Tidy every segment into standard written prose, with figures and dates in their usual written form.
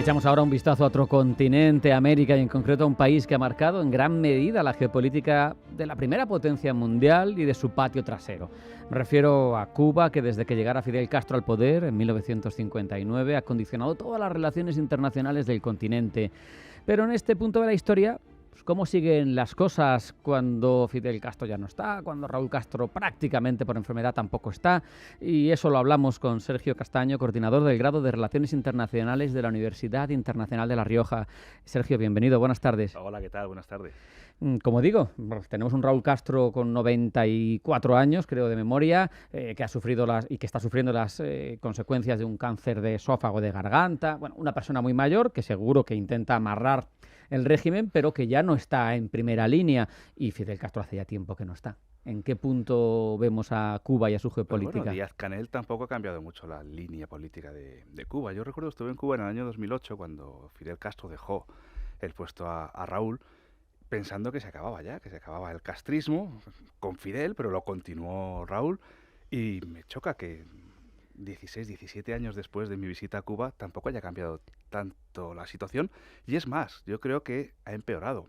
Echamos ahora un vistazo a otro continente, América, y en concreto a un país que ha marcado en gran medida la geopolítica de la primera potencia mundial y de su patio trasero. Me refiero a Cuba, que desde que llegara Fidel Castro al poder en 1959 ha condicionado todas las relaciones internacionales del continente. Pero en este punto de la historia, ¿cómo siguen las cosas cuando Fidel Castro ya no está, cuando Raúl Castro prácticamente por enfermedad tampoco está? Y eso lo hablamos con Sergio Castaño, coordinador del grado de Relaciones Internacionales de la Universidad Internacional de La Rioja. Sergio, bienvenido, buenas tardes. Hola, ¿qué tal? Buenas tardes. Como digo, tenemos un Raúl Castro con 94 años, creo de memoria, que ha sufrido y que está sufriendo las consecuencias de un cáncer de esófago, de garganta. Bueno, una persona muy mayor que seguro que intenta amarrar el régimen, pero que ya no está en primera línea. Y Fidel Castro hace ya tiempo que no está. ¿En qué punto vemos a Cuba y a su geopolítica? Bueno, Díaz-Canel tampoco ha cambiado mucho la línea política de Cuba. Yo recuerdo, estuve en Cuba en el año 2008 cuando Fidel Castro dejó el puesto a Raúl, pensando que se acababa ya, que se acababa el castrismo con Fidel, pero lo continuó Raúl. Y me choca que 16, 17 años después de mi visita a Cuba tampoco haya cambiado tanto la situación. Y es más, yo creo que ha empeorado,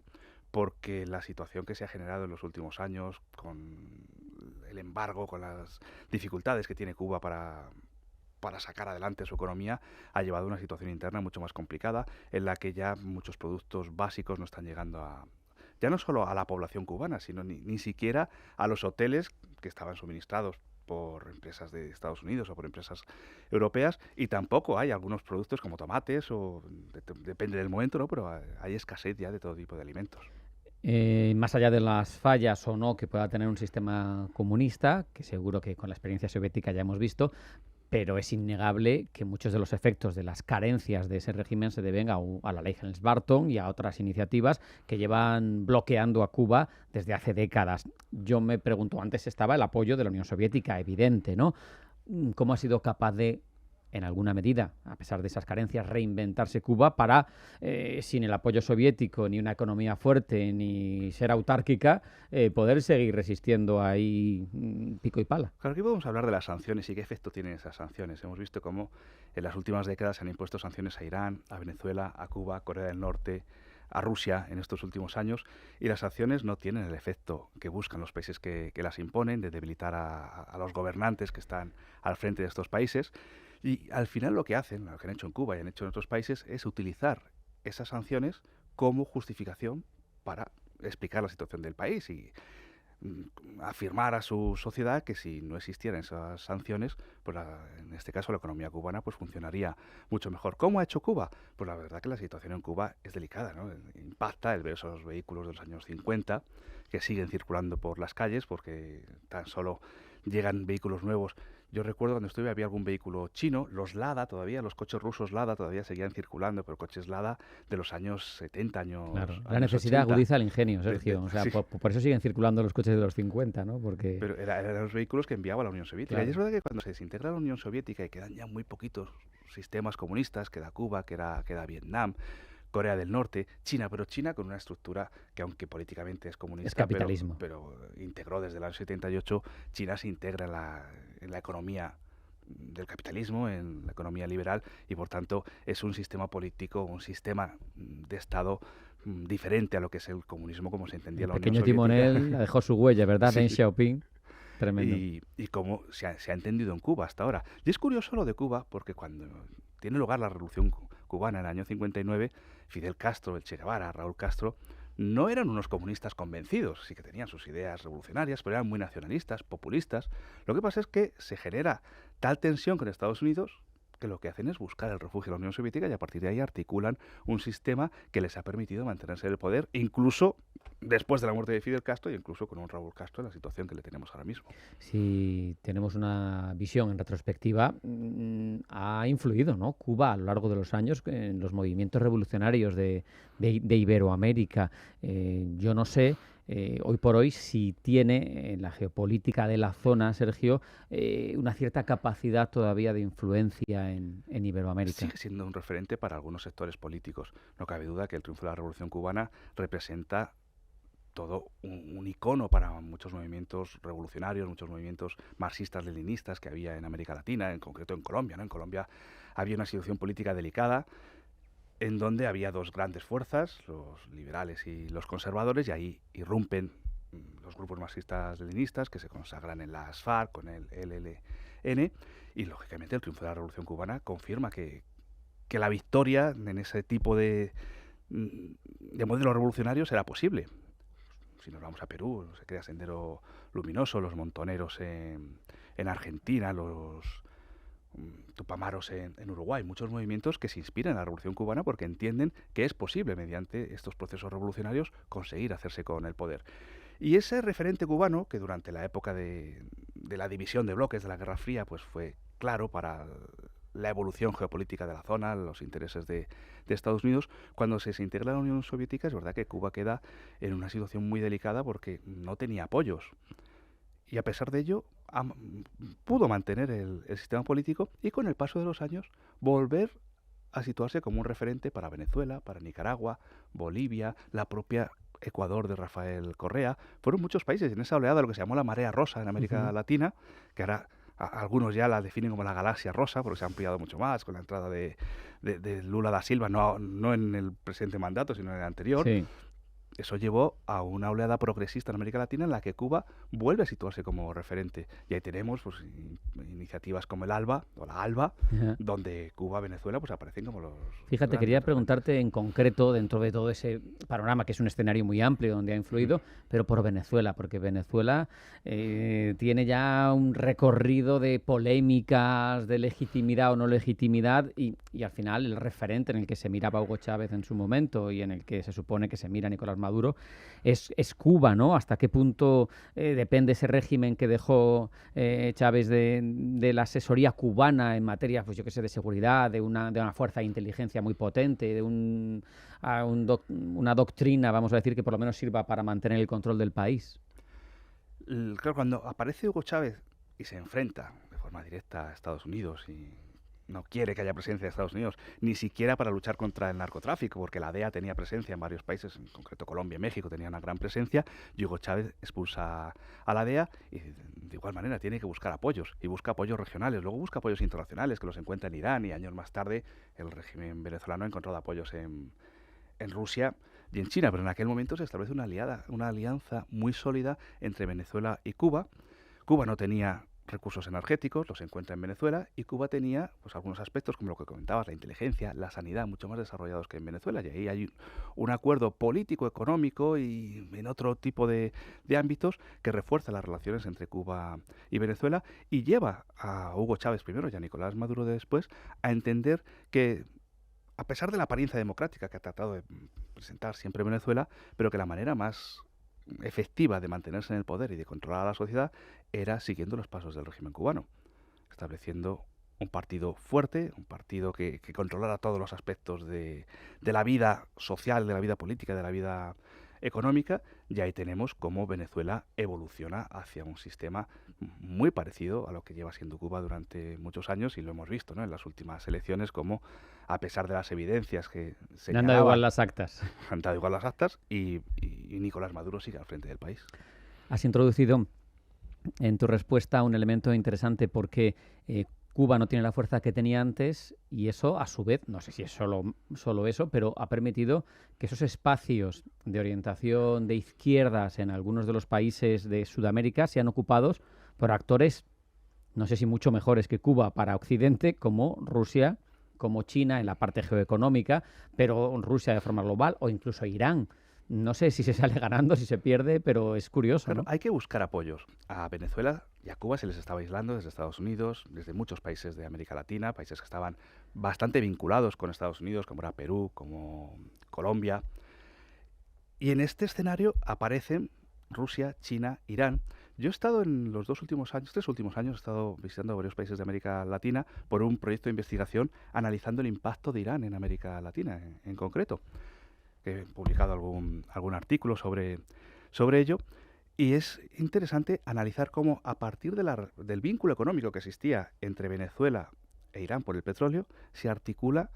porque la situación que se ha generado en los últimos años, con el embargo, con las dificultades que tiene Cuba para sacar adelante su economía, ha llevado a una situación interna mucho más complicada, en la que ya muchos productos básicos no están llegando ya no solo a la población cubana, sino ni siquiera a los hoteles que estaban suministrados por empresas de Estados Unidos o por empresas europeas, y tampoco hay algunos productos como tomates, o depende del momento, ¿no? Pero hay escasez ya de todo tipo de alimentos. Más allá de las fallas o no que pueda tener un sistema comunista, que seguro que con la experiencia soviética ya hemos visto, pero es innegable que muchos de los efectos de las carencias de ese régimen se deben a la ley Helms-Burton y a otras iniciativas que llevan bloqueando a Cuba desde hace décadas. Yo me pregunto, antes estaba el apoyo de la Unión Soviética, evidente, ¿no? ¿Cómo ha sido capaz de, en alguna medida, a pesar de esas carencias, reinventarse Cuba para, sin el apoyo soviético, ni una economía fuerte, ni ser autárquica, poder seguir resistiendo ahí pico y pala? Claro, aquí podemos hablar de las sanciones y qué efecto tienen esas sanciones. Hemos visto cómo en las últimas décadas se han impuesto sanciones a Irán, a Venezuela, a Cuba, a Corea del Norte, a Rusia en estos últimos años, y las sanciones no tienen el efecto que buscan los países que las imponen, de debilitar a los gobernantes que están al frente de estos países. Y al final lo que hacen, lo que han hecho en Cuba y han hecho en otros países, es utilizar esas sanciones como justificación para explicar la situación del país y afirmar a su sociedad que si no existieran esas sanciones, pues en este caso la economía cubana pues funcionaría mucho mejor. ¿Cómo ha hecho Cuba? Pues la verdad que la situación en Cuba es delicada, ¿no? Impacta el ver esos vehículos de los años 50 que siguen circulando por las calles porque tan solo llegan vehículos nuevos. Yo recuerdo cuando estuve había algún vehículo chino, los Lada todavía, los coches rusos Lada todavía seguían circulando, pero coches Lada de los años 70, Claro, la años necesidad 80. agudiza el ingenio, Sergio. O sea, Sí. por eso siguen circulando los coches de los 50, ¿no? Porque... Pero eran los vehículos que enviaba la Unión Soviética. Claro. Y es verdad que cuando se desintegra la Unión Soviética y quedan ya muy poquitos sistemas comunistas, queda Cuba, queda Vietnam, Corea del Norte, China, pero China con una estructura que aunque políticamente es comunista, Es capitalismo. pero integró desde el año 78, China se integra en la economía del capitalismo, en la economía liberal, y por tanto es un sistema político, un sistema de Estado diferente a lo que es el comunismo como se entendía la Unión pequeño Soviética. timonel dejó su huella, ¿verdad? Sí. Deng Xiaoping. Tremendo. Y cómo se ha entendido en Cuba hasta ahora. Y es curioso lo de Cuba, porque cuando tiene lugar la revolución cubana en el año 59, Fidel Castro, el Che Guevara, Raúl Castro, no eran unos comunistas convencidos, sí que tenían sus ideas revolucionarias, pero eran muy nacionalistas, populistas. Lo que pasa es que se genera tal tensión con Estados Unidos que lo que hacen es buscar el refugio en la Unión Soviética y a partir de ahí articulan un sistema que les ha permitido mantenerse en el poder, incluso después de la muerte de Fidel Castro y incluso con un Raúl Castro en la situación que le tenemos ahora mismo. Si tenemos una visión en retrospectiva, ha influido, ¿no? Cuba a lo largo de los años en los movimientos revolucionarios de Iberoamérica. Yo no sé hoy por hoy si tiene en la geopolítica de la zona, Sergio, una cierta capacidad todavía de influencia en Iberoamérica. Sigue siendo un referente para algunos sectores políticos. No cabe duda que el triunfo de la Revolución Cubana representa todo un icono para muchos movimientos revolucionarios, muchos movimientos marxistas-leninistas que había en América Latina, en concreto en Colombia, ¿no? En Colombia había una situación política delicada, en donde había dos grandes fuerzas, los liberales y los conservadores, y ahí irrumpen los grupos marxistas-leninistas que se consagran en las FARC con el ELN, y lógicamente el triunfo de la Revolución Cubana confirma que la victoria en ese tipo de modelo revolucionario será posible. Si nos vamos a Perú, se crea Sendero Luminoso, los montoneros en Argentina, los tupamaros en Uruguay, muchos movimientos que se inspiran en la Revolución Cubana porque entienden que es posible, mediante estos procesos revolucionarios, conseguir hacerse con el poder. Y ese referente cubano, que durante la época de la división de bloques de la Guerra Fría, pues fue claro para la evolución geopolítica de la zona, los intereses de Estados Unidos, cuando se integra la Unión Soviética, es verdad que Cuba queda en una situación muy delicada porque no tenía apoyos. Y a pesar de ello, pudo mantener el sistema político y con el paso de los años volver a situarse como un referente para Venezuela, para Nicaragua, Bolivia, la propia Ecuador de Rafael Correa. Fueron muchos países en esa oleada, lo que se llamó la marea rosa en América Latina, que ahora algunos ya la definen como la galaxia rosa, porque se ha ampliado mucho más con la entrada de Lula da Silva, no en el presente mandato, sino en el anterior. Sí. Eso llevó a una oleada progresista en América Latina en la que Cuba vuelve a situarse como referente. Y ahí tenemos pues, iniciativas como el ALBA, o la ALBA, donde Cuba y Venezuela pues, aparecen como los... Fíjate, quería preguntarte en concreto, dentro de todo ese panorama, que es un escenario muy amplio donde ha influido, pero por Venezuela, porque Venezuela tiene ya un recorrido de polémicas, de legitimidad o no legitimidad, y al final el referente en el que se miraba Hugo Chávez en su momento y en el que se supone que se mira Nicolás Maduro es Cuba, ¿no? ¿Hasta qué punto depende ese régimen que dejó Chávez de la asesoría cubana en materia, pues yo qué sé, de seguridad, de una fuerza de inteligencia muy potente, de una doctrina, vamos a decir, que por lo menos sirva para mantener el control del país? Claro, cuando aparece Hugo Chávez y se enfrenta de forma directa a Estados Unidos y no quiere que haya presencia de Estados Unidos, ni siquiera para luchar contra el narcotráfico, porque la DEA tenía presencia en varios países, en concreto Colombia y México tenían una gran presencia, y Hugo Chávez expulsa a la DEA y de igual manera tiene que buscar apoyos, y busca apoyos regionales, luego busca apoyos internacionales, que los encuentra en Irán, y años más tarde el régimen venezolano ha encontrado apoyos en Rusia y en China, pero en aquel momento se establece una alianza muy sólida entre Venezuela y Cuba. Cuba no tenía recursos energéticos, los encuentra en Venezuela, y Cuba tenía pues algunos aspectos como lo que comentabas, la inteligencia, la sanidad, mucho más desarrollados que en Venezuela, y ahí hay un acuerdo político, económico y en otro tipo de ámbitos que refuerza las relaciones entre Cuba y Venezuela y lleva a Hugo Chávez primero y a Nicolás Maduro después a entender que a pesar de la apariencia democrática que ha tratado de presentar siempre Venezuela, pero que la manera más efectiva de mantenerse en el poder y de controlar a la sociedad era siguiendo los pasos del régimen cubano, estableciendo un partido fuerte, un partido que controlara todos los aspectos de la vida social, de la vida política, de la vida económica, y ahí tenemos cómo Venezuela evoluciona hacia un sistema muy parecido a lo que lleva siendo Cuba durante muchos años, y lo hemos visto, ¿no?, en las últimas elecciones, como a pesar de las evidencias que se han dado igual las actas. Han dado igual las actas y Nicolás Maduro sigue al frente del país. Has introducido en tu respuesta un elemento interesante porque Cuba no tiene la fuerza que tenía antes y eso, a su vez, no sé si es solo eso, pero ha permitido que esos espacios de orientación de izquierdas en algunos de los países de Sudamérica sean ocupados por actores, no sé si mucho mejores que Cuba para Occidente, como Rusia, como China en la parte geoeconómica, pero Rusia de forma global o incluso Irán. No sé si se sale ganando, si se pierde, pero es curioso, Pero ¿no? hay que buscar apoyos. A Venezuela y a Cuba se les estaba aislando desde Estados Unidos, desde muchos países de América Latina, países que estaban bastante vinculados con Estados Unidos, como era Perú, como Colombia. Y en este escenario aparecen Rusia, China, Irán. Yo he estado en los 3 últimos años, he estado visitando varios países de América Latina por un proyecto de investigación analizando el impacto de Irán en América Latina, en concreto. He publicado algún artículo sobre ello, y es interesante analizar cómo a partir del vínculo económico que existía entre Venezuela e Irán por el petróleo se articula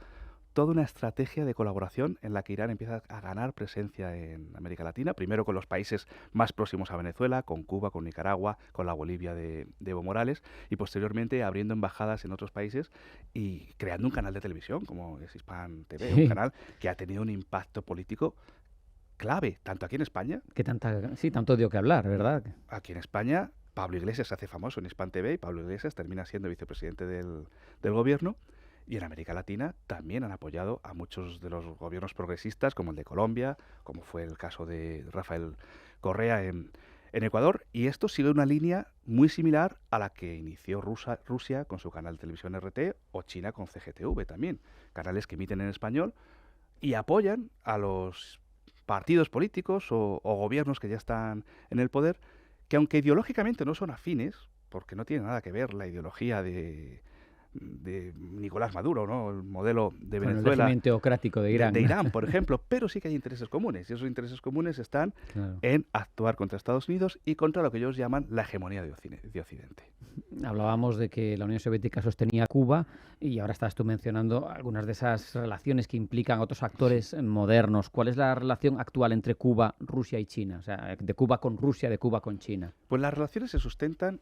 toda una estrategia de colaboración en la que Irán empieza a ganar presencia en América Latina, primero con los países más próximos a Venezuela, con Cuba, con Nicaragua, con la Bolivia de Evo Morales, y posteriormente abriendo embajadas en otros países y creando un canal de televisión como es Hispan TV, un Sí, canal que ha tenido un impacto político clave, tanto aquí en España, sí, tanto dio que hablar, ¿verdad? aquí en España, Pablo Iglesias se hace famoso en Hispan TV y Pablo Iglesias termina siendo vicepresidente del gobierno. Y en América Latina también han apoyado a muchos de los gobiernos progresistas, como el de Colombia, como fue el caso de Rafael Correa en Ecuador. Y esto sigue una línea muy similar a la que inició Rusia con su canal de televisión RT o China con CGTV también. Canales que emiten en español y apoyan a los partidos políticos o gobiernos que ya están en el poder, que aunque ideológicamente no son afines, porque no tiene nada que ver la ideología de Nicolás Maduro, ¿no? El modelo de Con el Venezuela, régimen teocrático de Irán. de Irán, por ejemplo, pero sí que hay intereses comunes, y esos intereses comunes están Claro. en actuar contra Estados Unidos y contra lo que ellos llaman la hegemonía de Occidente. Hablábamos de que la Unión Soviética sostenía a Cuba y ahora estás tú mencionando algunas de esas relaciones que implican a otros actores modernos. ¿Cuál es la relación actual entre Cuba, Rusia y China? O sea, de Cuba con Rusia, de Cuba con China. Pues las relaciones se sustentan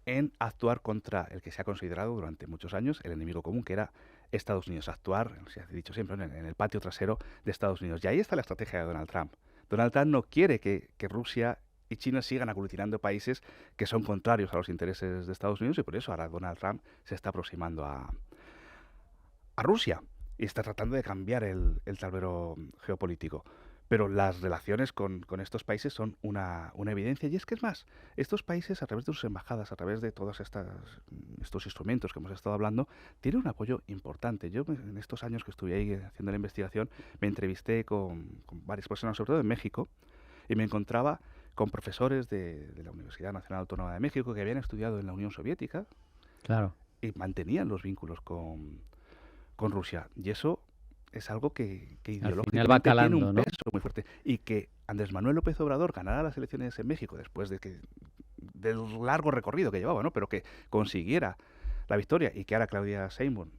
en actuar contra el que se ha considerado durante muchos años el enemigo común, que era Estados Unidos. Actuar, se ha dicho siempre, en el patio trasero de Estados Unidos. Y ahí está la estrategia de Donald Trump. Donald Trump no quiere que Rusia y China sigan aglutinando países que son contrarios a los intereses de Estados Unidos, y por eso ahora Donald Trump se está aproximando a Rusia y está tratando de cambiar el tablero geopolítico. Pero las relaciones con estos países son una evidencia. Y es que es más, estos países, a través de sus embajadas, a través de todos estos instrumentos que hemos estado hablando, tienen un apoyo importante. Yo, en estos años que estuve ahí haciendo la investigación, me entrevisté con varias personas, sobre todo en México, y me encontraba con profesores de la Universidad Nacional Autónoma de México que habían estudiado en la Unión Soviética Claro. y mantenían los vínculos con Rusia. Y eso es algo que Al final va ideológicamente tiene calando, un ¿no? peso muy fuerte. Y que Andrés Manuel López Obrador ganara las elecciones en México después del largo recorrido que llevaba, ¿no? Pero que consiguiera la victoria y que ahora Claudia Sheinbaum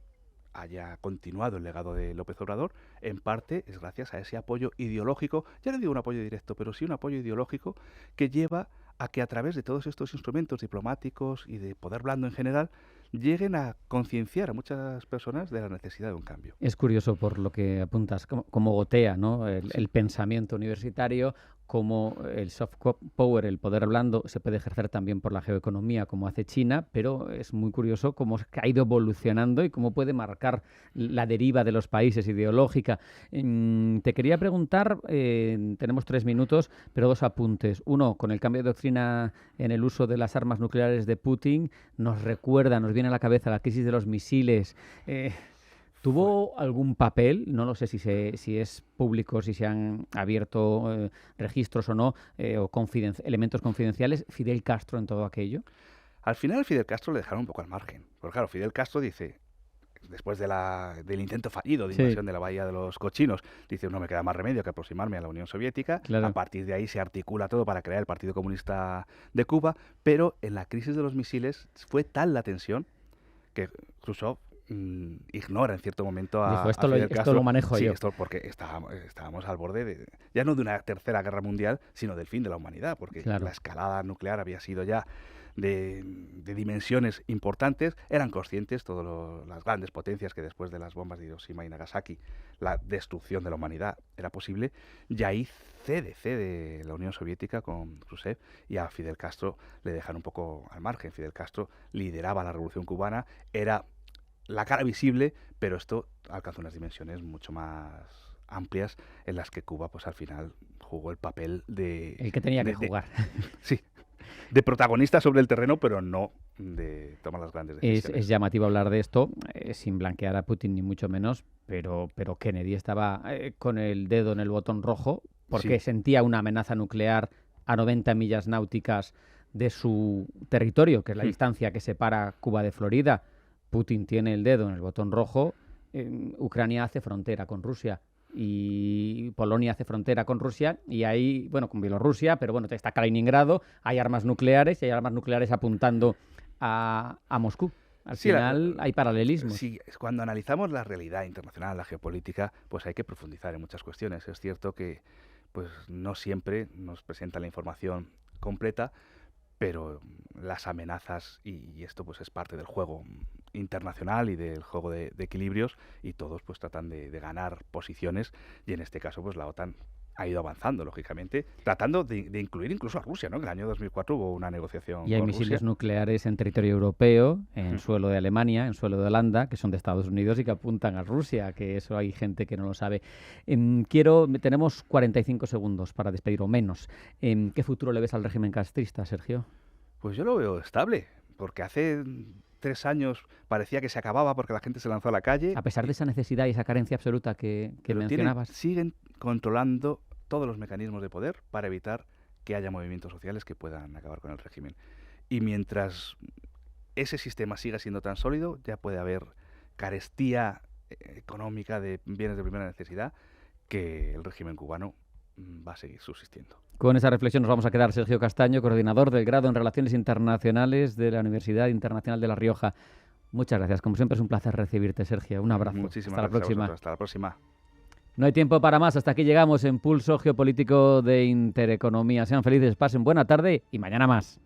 haya continuado el legado de López Obrador, en parte es gracias a ese apoyo ideológico, ya no digo un apoyo directo, pero sí un apoyo ideológico que lleva a que a través de todos estos instrumentos diplomáticos y de poder blando en general, lleguen a concienciar a muchas personas de la necesidad de un cambio. Es curioso por lo que apuntas, como gotea, ¿no? Sí. El pensamiento universitario, como el soft power, el poder blando, se puede ejercer también por la geoeconomía, como hace China, pero es muy curioso cómo ha ido evolucionando y cómo puede marcar la deriva de los países ideológica. Te quería preguntar, tenemos 3 minutos, pero 2 apuntes. Uno, con el cambio de doctrina en el uso de las armas nucleares de Putin, nos viene a la cabeza la crisis de los misiles. ¿Tuvo algún papel? No lo sé si es público, si se han abierto registros o no, o elementos confidenciales, Fidel Castro en todo aquello. Al final Fidel Castro le dejaron un poco al margen. Porque claro, Fidel Castro dice, después del intento fallido de Sí, invasión de la Bahía de los Cochinos, dice, no me queda más remedio que aproximarme a la Unión Soviética. A claro. partir de ahí se articula todo para crear el Partido Comunista de Cuba, pero en la crisis de los misiles fue tal la tensión que Khrushchev ignora en cierto momento Dijo, a Fidel esto Castro. lo manejo Sí, yo. esto porque estábamos al borde ya no de una tercera guerra mundial, sino del fin de la humanidad, porque Claro. la escalada nuclear había sido ya de dimensiones importantes. Eran conscientes todas las grandes potencias que después de las bombas de Hiroshima y Nagasaki la destrucción de la humanidad era posible, y ahí cede la Unión Soviética con Khrushchev, y a Fidel Castro le dejan un poco al margen. Fidel Castro lideraba la revolución cubana, era la cara visible, pero esto alcanzó unas dimensiones mucho más amplias en las que Cuba, pues al final jugó el papel El que tenía que jugar. sí, de protagonista sobre el terreno, pero no de tomar las grandes decisiones. Es llamativo hablar de esto, sin blanquear a Putin ni mucho menos, pero Kennedy estaba con el dedo en el botón rojo porque Sí. sentía una amenaza nuclear a 90 millas náuticas de su territorio, que es la distancia que separa Cuba de Florida. Putin tiene el dedo en el botón rojo, Ucrania hace frontera con Rusia y Polonia hace frontera con Rusia y ahí, bueno, con Bielorrusia, pero bueno, está Kaliningrado, hay armas nucleares y hay armas nucleares apuntando a Moscú. Al Sí, final hay paralelismos. sí, cuando analizamos la realidad internacional, la geopolítica, pues hay que profundizar en muchas cuestiones. Es cierto que pues no siempre nos presenta la información completa, pero las amenazas y esto pues es parte del juego internacional y del juego de equilibrios, y todos pues tratan de ganar posiciones, y en este caso pues la OTAN ha ido avanzando, lógicamente, tratando de incluir incluso a Rusia, ¿no? Que en el año 2004 hubo una negociación Y hay con misiles Rusia. nucleares en territorio europeo, en suelo de Alemania, en suelo de Holanda, que son de Estados Unidos y que apuntan a Rusia, que eso hay gente que no lo sabe. Tenemos 45 segundos para despedir, o menos. ¿Qué futuro le ves al régimen castrista, Sergio? Pues yo lo veo estable, porque hace 3 años parecía que se acababa porque la gente se lanzó a la calle, A pesar de esa necesidad y esa carencia absoluta que pero mencionabas. siguen controlando todos los mecanismos de poder para evitar que haya movimientos sociales que puedan acabar con el régimen. Y mientras ese sistema siga siendo tan sólido, ya puede haber carestía económica de bienes de primera necesidad, que el régimen cubano va a seguir subsistiendo. Con esa reflexión nos vamos a quedar. Sergio Castaño, coordinador del grado en Relaciones Internacionales de la Universidad Internacional de La Rioja. Muchas gracias. Como siempre es un placer recibirte, Sergio. Un abrazo. Muchísimas Hasta la gracias a próxima. vosotros. Hasta la próxima. No hay tiempo para más. Hasta aquí llegamos en Pulso Geopolítico de Intereconomía. Sean felices, pasen buena tarde y mañana más.